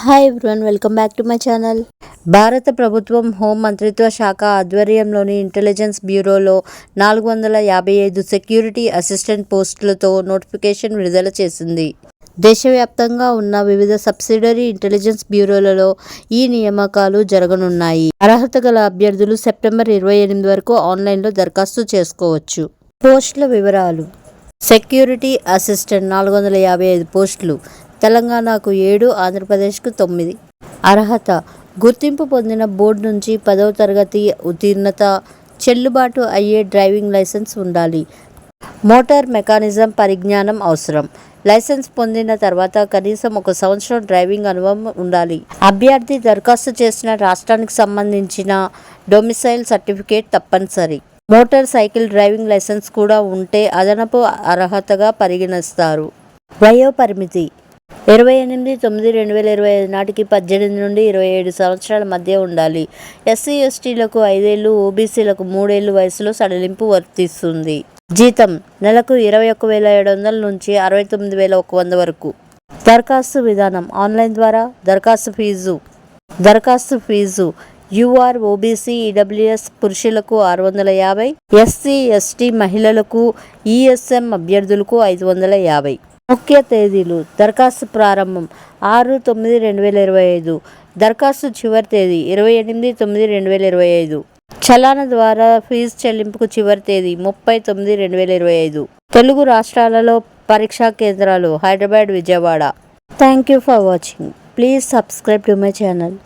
Hi everyone, welcome back to my channel. భారత ప్రభుత్వం home మంత్రిత్వ శాఖ ఆధ్వర్యంలోని ఇంటెలిజెన్స్ బ్యూరోలో 455 సెక్యూరిటీ అసిస్టెంట్ పోస్టులతో నోటిఫికేషన్ విడుదల చేసింది. దేశవ్యాప్తంగా ఉన్న వివిధ సబ్సిడరీ ఇంటెలిజెన్స్ బ్యూరోలలో ఈ నియామకాలు జరగనున్నాయి. అర్హత గల అభ్యర్థులు సెప్టెంబర్ 28 వరకు ఆన్లైన్లో దరఖాస్తు చేసుకోవచ్చు. పోస్టుల వివరాలు: సెక్యూరిటీ అసిస్టెంట్ 455 పోస్టులు, తెలంగాణకు 7, ఆంధ్రప్రదేశ్కు 9. అర్హత: గుర్తింపు పొందిన బోర్డు నుంచి 10వ తరగతి ఉత్తీర్ణత, చెల్లుబాటు అయ్యే డ్రైవింగ్ లైసెన్స్ ఉండాలి. మోటార్ మెకానిజం పరిజ్ఞానం అవసరం. లైసెన్స్ పొందిన తర్వాత కనీసం 1 సంవత్సరం డ్రైవింగ్ అనుభవం ఉండాలి. అభ్యర్థి దరఖాస్తు చేసిన రాష్ట్రానికి సంబంధించిన డొమిసైల్ సర్టిఫికేట్ తప్పనిసరి. మోటార్ సైకిల్ డ్రైవింగ్ లైసెన్స్ కూడా ఉంటే అదనపు అర్హతగా పరిగణిస్తారు. వయోపరిమితి: 28/9/2025 నాటికి 18 నుండి 27 సంవత్సరాల మధ్య ఉండాలి. ఎస్సీ ఎస్టీలకు 5 ఏళ్లు, ఓబీసీలకు 3 ఏళ్లు వయసులో సడలింపు వర్తిస్తుంది. జీతం: నెలకు 21,700 నుంచి 69,100 వరకు. దరఖాస్తు విధానం: ఆన్లైన్ ద్వారా. దరఖాస్తు ఫీజు యూఆర్, ఓబీసీ, ఈడబ్ల్యూఎస్ పురుషులకు 650, ఎస్సీ ఎస్టీ మహిళలకు, ఈఎస్ఎం అభ్యర్థులకు 550. ముఖ్య తేదీలు: దరఖాస్తు ప్రారంభం 6/9/2025. దరఖాస్తు చివరి తేదీ 28/9/2025. చలాన ద్వారా ఫీజు చెల్లింపుకు చివరి తేదీ 30/9/2025. తెలుగు రాష్ట్రాలలో పరీక్షా కేంద్రాలు: Hyderabad, Vijayawada. Thank you for watching. Please subscribe to my channel.